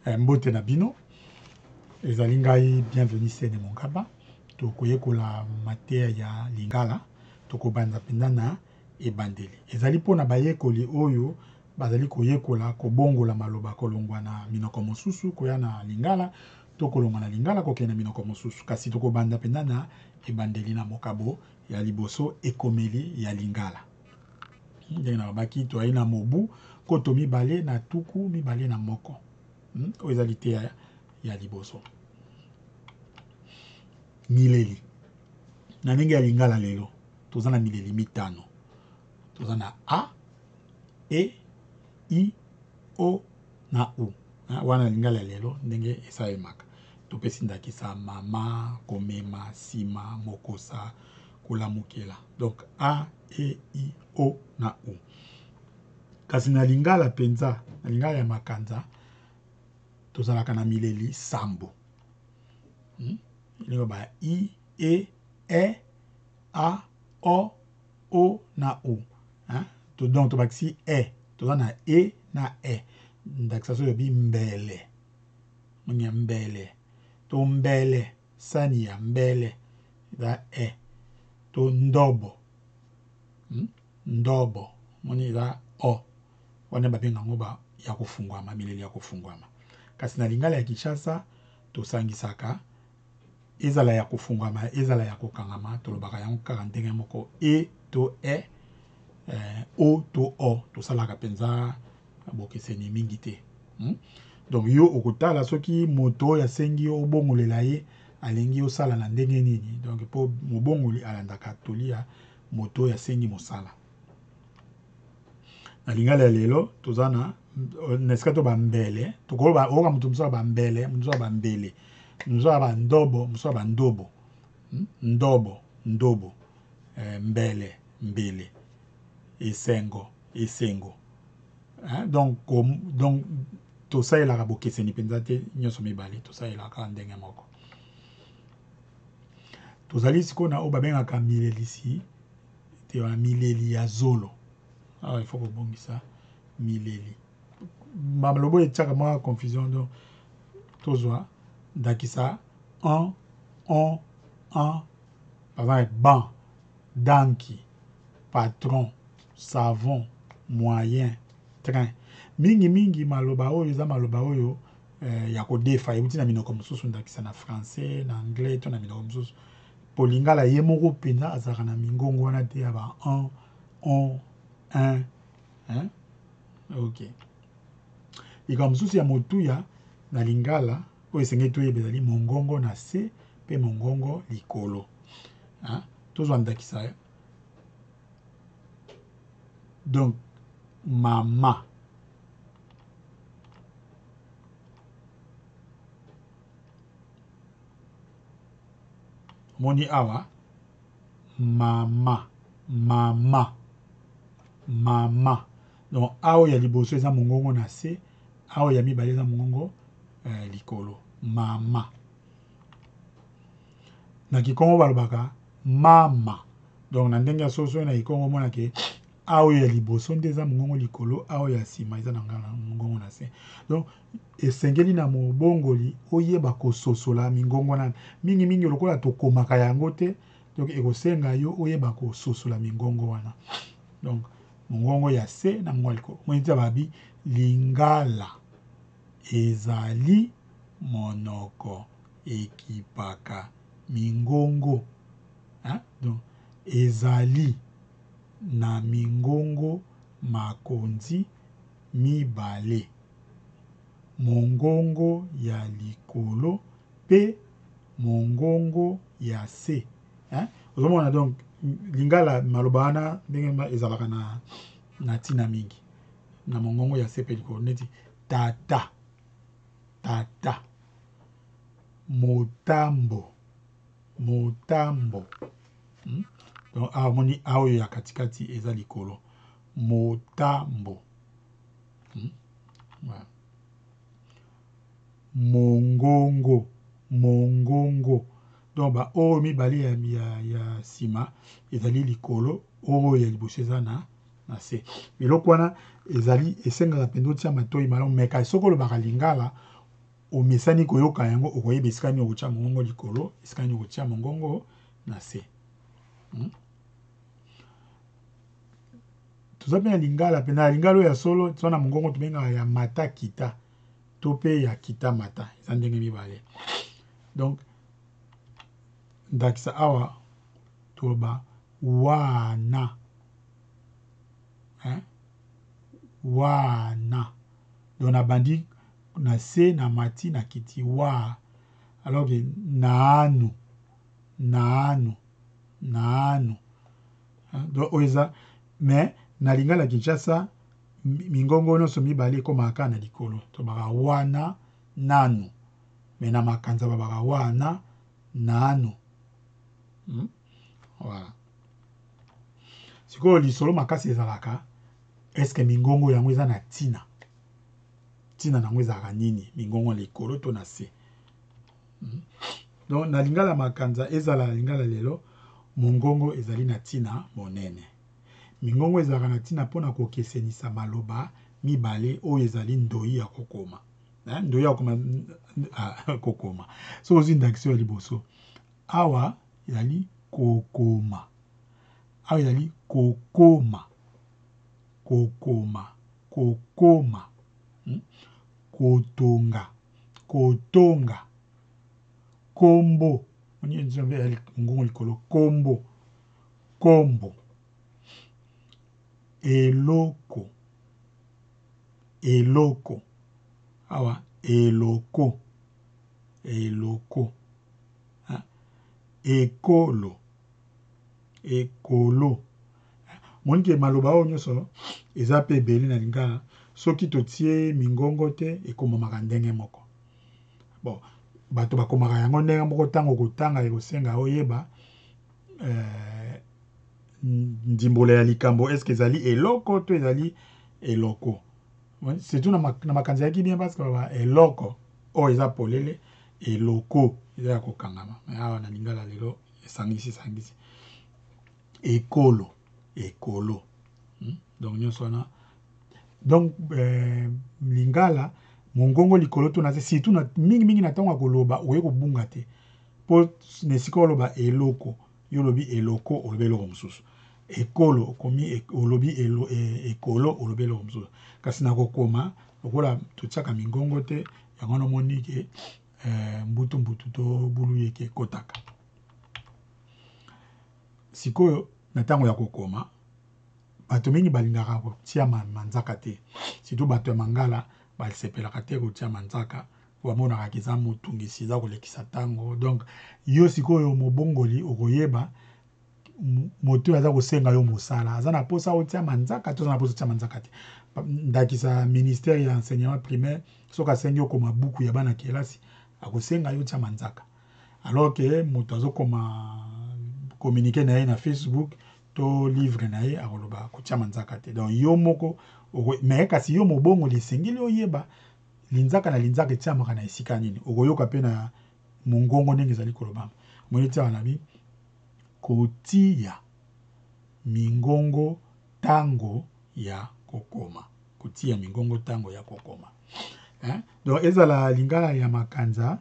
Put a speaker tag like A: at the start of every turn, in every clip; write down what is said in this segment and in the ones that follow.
A: Mbote na bino ezali ngai bienvenue Sene Mongaba tokoyekola mateya ya lingala tokobanda mpenza na ebandeli ezali mpona bayekoli oyo bazali koyekola kobongola maloba kolongwa na minoko mosusu koya na lingala to kolongwa na lingala kokende na minoko mosusu kasi tokobanda mpenza na ebandeli na mokabo ya liboso ekomeli ya lingala ndenge na babaki toyai na mobu koto mibale na tuku mibale na moko oyo ezali te ya liboso mileli na ndenge ya lingala lelo toza na mileli mitano toza na a e i o na u wana lingala ya lelo ndenge esalemaka topesi ndakisa mama komema sima mokosa kolamukela donc a e i o na u kasi na lingala mpenza na lingala ya makanza tozalaka na mileli sambo ba i e a o na u donc tobakisi toza na e na ndakisa so yobi mbele moni ya mbele to mbele sani ya mbele eza to ndobo ndobo moni eza o wana babenga yango ba ya kofungwama mileli ya kofungwama kasi na lingala ya Kinshasa tosangisaka ezala ya kofungwama ezala ya kokangama tolobaka yango kaka ndenge moko to o to o tosalaka mpenza bokeseni mingi te donc yo okotala soki moto yasengi yo obongolela ye alingi osala na ndenge nini donc mpo mobongoli alandaka tolia moto yasengi mosala na lingala ya lelo toza na nesika to bambele tokoloba oka moto mosusu ya bambele mosusu ya bambele mosusu ya bandobo mosusu ya bandobo ndobo mbele mbele esengo donc tosalelaka bokeseni mpenza te nyonso mibale tosalelaka ndenge moko tozali sikoyo na oyo babengaka milelisi te wana mileli ya zolo il faut kobongisa mileli malobo etiaka mwa confusion donc tozwa ndakisa par exemple ban danki patron savon moyen train mingi maloba oyo eza maloba oyo ya kodefa euti na minoko mosusu ndakisa na français na anglais to na minoko mosusu po lingala ye moko mpenza azalaka na mingongo wana te ya ba on ok likambo mosusu ya motuya na lingala oyo esengeli toyeba ezali mongongo na se mpe mongongo likolo tozwa ndakisa donc mama moni awa mama donc awa ya liboso eza mongongo na se awa ya mibale eza mongongo likolo mama na kikongo balobaka mama donc na ndenge ya soso na kikongo monake awa ya liboso nde eza mongongo likolo awa ya nsima eza na ngala mongongo na se donc esengeli na mobongoli oyeba kososola mingongo na mingi lokola tokomaka yango te donc ekosenga yo oyeba kososola mingongo wana donc mongongo ya se na mongongo likolo moniti babi lingala ezali monoko ekipaka mingongo donc ezali na mingongo makonzi mibale mongongo ya likolo pe mongongo ya se ozomona donc lingala maloba wana ndenge ezalaka na ntina mingi na mongongo ya se pe likolo neti tata motambo donc awa moni awa ya katikati eza likolo motambo mongongo donc ba oyo mibale ya nsima ezali likolo oyo ya liboso eza na se biloko wana ezali esengaka mpenza otia matoi malamu meka soki olobaka lingala o mesani koyoka yango okoyeba esika nini okotia mongongo likolo esika nini okotia mongongo na se. Toza pe na lingala pe na lingala ya solo toza na mongongo tobengaka ya mata kita to pe ya kita mata eza ndenge mibale. Donc ndakisa awa toloba wana wana donc na bandi na se na mati na kiti wa alors que naanu naanu naanu donc oza mais na lingala Kinshasa mingongo nyonso mibale ekomaka na likolo tobaka wana nanu mais na makanza babaka wana nanu. Voilà. Sikoyo lisolo makasi ezalaka est-ce que mingongo yango eza na tina tina nango ezalaka nini mingongo likolo to na se. Donc na lingala makanza ezala lingala lelo mongongo ezali na tina monene. Mingongo ezalaka na tina mpona kokesenisa maloba mibale oyo ezali ndoi ya kokoma. Ndoi ya kokoma. So ozwi ndakisio ya liboso. Awa ezali kokoma. Awa ezali kokoma. Kokoma. Kokoma. Kotonga. Kotonga. Kombo. Mongongo likolo. Kombo. Kombo. Eloko. Eloko. Awa eloko. Eloko. Ekolo. Ekolo. Monike maloba oyo nyonso eza pe ebele na lingala soki totie mingongo te ekomamaka ndenge moko. Bon, bato bakomaka yango ndenge moko ntango kotanga ekosenga oyeba ndimbola ya likambo eske ezali eloko to ezali eloko. Surtout na makanza yaki bien parce que baba eloko oyo eza polele eloko eza ya kokangama. Awa na lingala lelo esangisi. Ekolo. Ekolo. Donc nyonso wana. Donc lingala mongongo likolo to na se surtout na mingi na ntango koloba oye kobunga te. Po nesika oloba eloko yo lobi eloko olobi eloko mosusu. Ekolo okomi olobi ekolo olobi eloko mosusu. Kasi na kokoma lokola totiaka mingongo te yango nomoni ke mbutu to bulu yeke kotaka. Sikoyo na ntango ya kokoma bato mingi balingaka kotia manzaka te. Surtout bato ya mangala basepelaka te kotia manzaka bamonaka kiza motungisi eza kolekisa ntango. Donc yo sikoyo mobongoli okoyeba moto aza kosenga yo mosala aza na posa otia manzaka to aza na posa otia manzaka te. Ndakisa ministère ya enseignement primaire soki asengi okoma buku ya bana kelasi akosenga yo tia manzaka. Alors que moto azokoma communiquer na ye na Facebook to livre na ye akoloba kotia manzaka te. Donc yo moko mais kasi yo mobongo lisengeli oyeba linzaka na linzaka etiamaka na esika nini okoyoka pe na mongongo ndenge ezali kolobama. Moni tia na bi kotia mingongo tango ya kokoma. Kotia mingongo tango ya kokoma. Donc ezala lingala ya makanza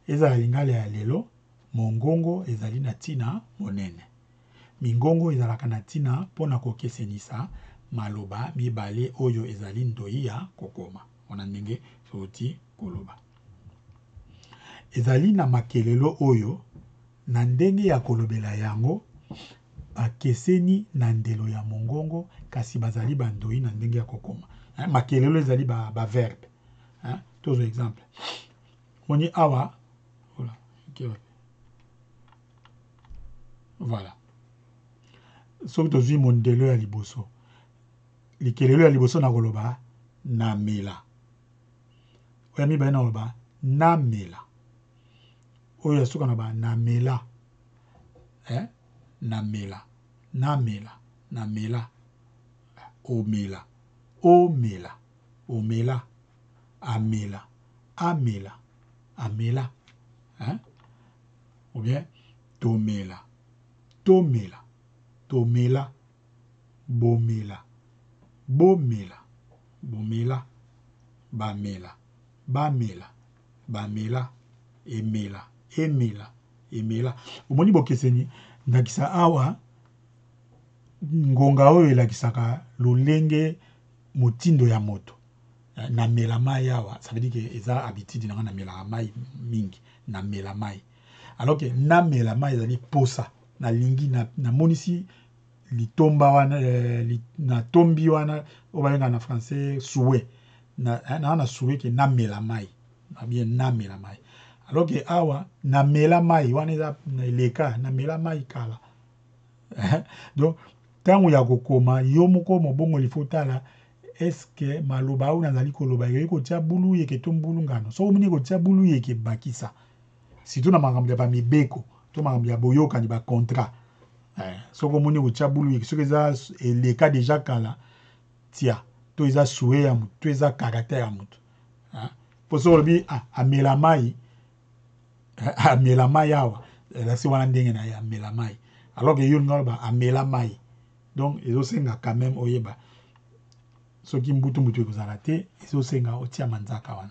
A: ezala lingala ya lelo mongongo ezali na tina monene. Mingongo ezalaka na tina mpona kokesenisa maloba mibale oyo ezali ndoi ya kokoma. Ona ndenge soti koloba. Ezali na makelelo oyo na ndenge ya kolobela yango bakeseni na ndelo ya mongongo kasi bazali bandoi na ndenge ya kokoma. Makelelo ezali ba verbe. Tozo exemple. Moni awa voilà. Soki tozwi mondelo ya liboso. Likelelo ya liboso na koloba namela. Oya mibale na koloba namela. Oya soka na ba namela. Namela. Namela. Namela. Omela. Omela. Omela. Amela. Amela. Amela. Ou bien tomela. Tomela. Tomela. Bomela. Bomela. Bomela. Bamela. Bamela. bamela emela emela emela omoni bokeseni ndakisa awa ngonga oyo elakisaka lolenge motindo ya moto na mela mai awa ça veut dire que eza habitude na mela mai mingi na mela mai alors que na mela mai ezali posa na lingi na monisi litomba wana na tombi wana obayenga na français souhait na souhait que na mela mai na bien na mela mai alors que awa na mela mai wana eza na eleka na mela mai kala donc tango ya kokoma yo moko mobongo lifotala est-ce que maloba ou nazali koloba yeko tia bulu yeke to mbulu ngano so omini ko tia bulu yeke bakisa surtout na makambo ya ba mibeko to makambo ya boyoka ni ba contrat so komoni ko tia bulu yeke so eza eleka déjà kala tia to eza souhait ya mutu to eza caractère ya mutu po so lobi amela mai amela mai awa la si wana ndenge na ya amela mai alors que yo ngaloba amela mai donc ezosenga quand même oyeba soki mbutu ekozala te ezosenga otia manzaka wana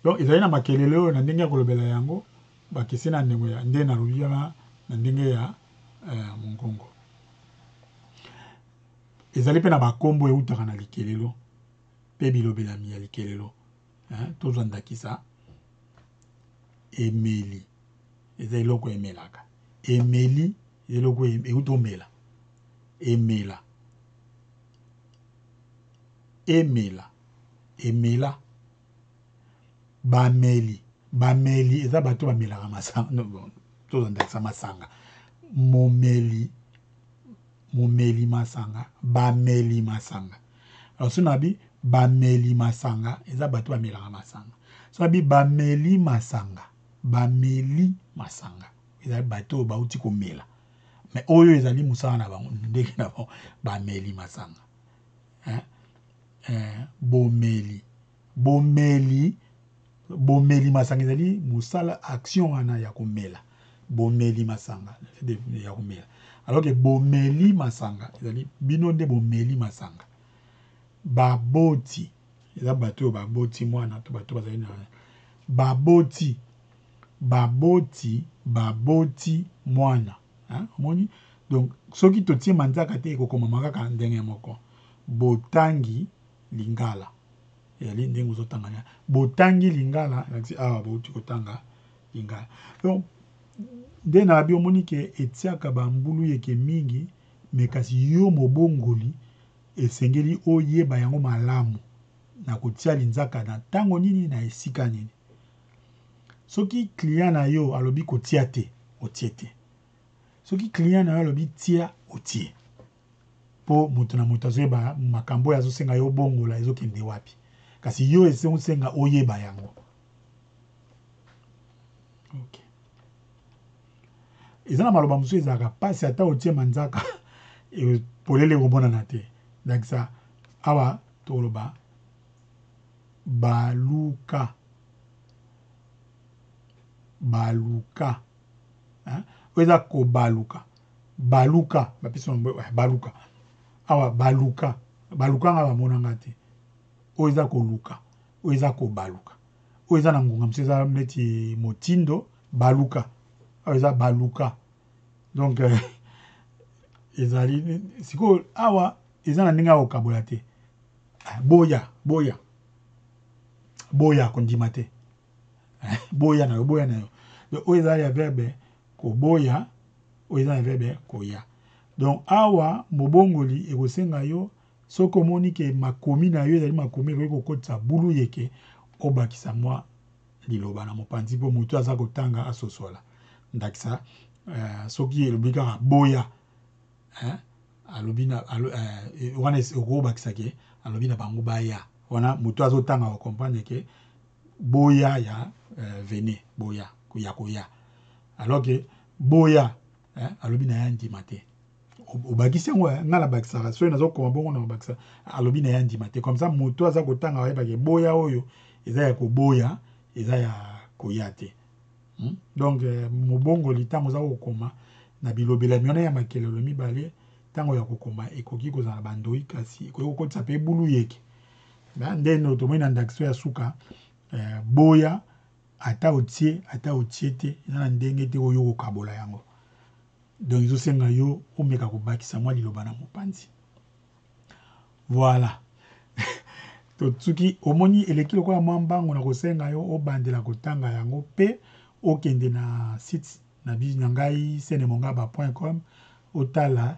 A: donc ezali na makelele oyo na ndenge ya kolobela yango bakesi na ndenge ya nde na lobiyaka na ndenge ya mongongo ezali mpe na bakombo eutaka na likelelo mpe bilobelami ya likelelo tozwa ndakisa emeli eza eloko emelaka emeli eloko eutomela emela emela emela bameli eza bato bamelaka masanga tozondakisa masanga momeli masanga bameli masanga alors so nabi bameli masanga eza bato bamelaka masanga so nabi bameli masanga eza bato bauti komela mais oyo ezali musala na bango ndenge na bango bameli masanga bomeli masanga ezali musala action wana ya komela bomeli masanga ya komela alors que bomeli masanga ezali bino nde bomeli masanga baboti eza bato baboti mwana to bato bazali na baboti mwana omoni donc soki totie manzaka te ekokoma kaka ndenge moko botangi lingala ezali ndenge ozotanga botangi lingala awa bauti kotanga lingala donc nde na bi omoni ke etiaka bambulu yeke mingi me kasi yo mobongoli esengeli oyeba yango malamu na kotia linzaka na ntango nini na esika nini soki client na yo alobi kotia te otie te soki client na yo alobi tia otie po moto na moto azoyeba makambo oyo azosenga yo bongola ezokende wapi kasi yo esenga oyeba yango okay. Eza na maloba mosusu ezalaka pasi ata otie manzaka polele komonana te donc ça awa toloba baluka oyo eza kobaluka baluka bapesa baluka awa baluka nga bamonanga te oyo eza koluka oyo eza kobaluka oyo eza na ngonga mosusu eza neti motindo baluka oyo eza baluka donc ezali sikoyo awa eza na ndenge ya kokabola te boya kondima te boya na yo oyo eza ya verbe koboya oyo eza ya verbe koya donc awa mobongoli ekosenga yo soki omoni ke makomi na yo ezali makomi ekoki kokotisa bulu yeke obakisa mwa liloba na mopanzi mpo motu aza kotanga asosola ndakisa soki elobi kaka boya alobi na wana okobakisa ke alobi na bango baya wana motu azotanga kokomprendre ke boya ya vene boya koya alors que boya alobi na ya ndima te obakisi yango nga na bakisaka soki nazokoma bongo na obakisa alobi na ya ndima te comme ça moto aza kotanga oyebake boya oyo eza ya koboya eza ya koya te donc mobongoli ntango oza kokoma na bilobelami wana ya makelelo mibale ntango ya kokoma ekoki kozala bandoi kasi ekoki kokotisa mpe bulu yeke ndenge tomoni na ndakisa ya suka boya ata otie te na ndenge te oyo kokabola yango. Donc ezosenga yo omeka kobakisa mwa liloba na mopanzi. Voilà. Totsuki omoni eleki lokola mwa mbango na kosenga yo obandela kotanga yango pe okende na site na biso na ngai senemongaba.com otala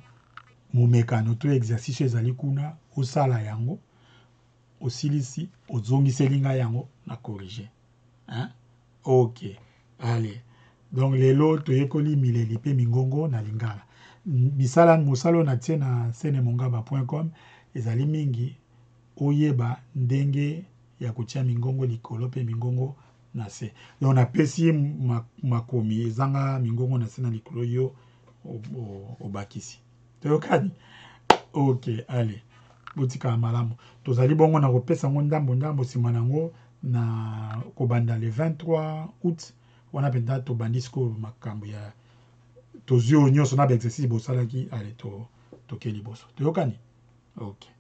A: momekano to exercice ezali kuna osala yango osilisi ozongiseli ngai yango na corriger. Hein? OK. Allez. Donc lelo toyekoli mileli pe mingongo na lingala. Misala mosalo na tie na senemongaba.com ezali mingi oyeba ndenge ya kotia mingongo likolo pe mingongo na se. Donc napesi makomi ezanga mingongo na se na likolo yo obakisi. Toyokani? OK, allez. Botika malamu. Tozali bongo na kopesa ngo ndambo sima nango na kobanda le 23 août wana penda to bandisco makambo ya tozio nyonso na ba exercice bosalaki allez to keli boso. Toyokani? OK.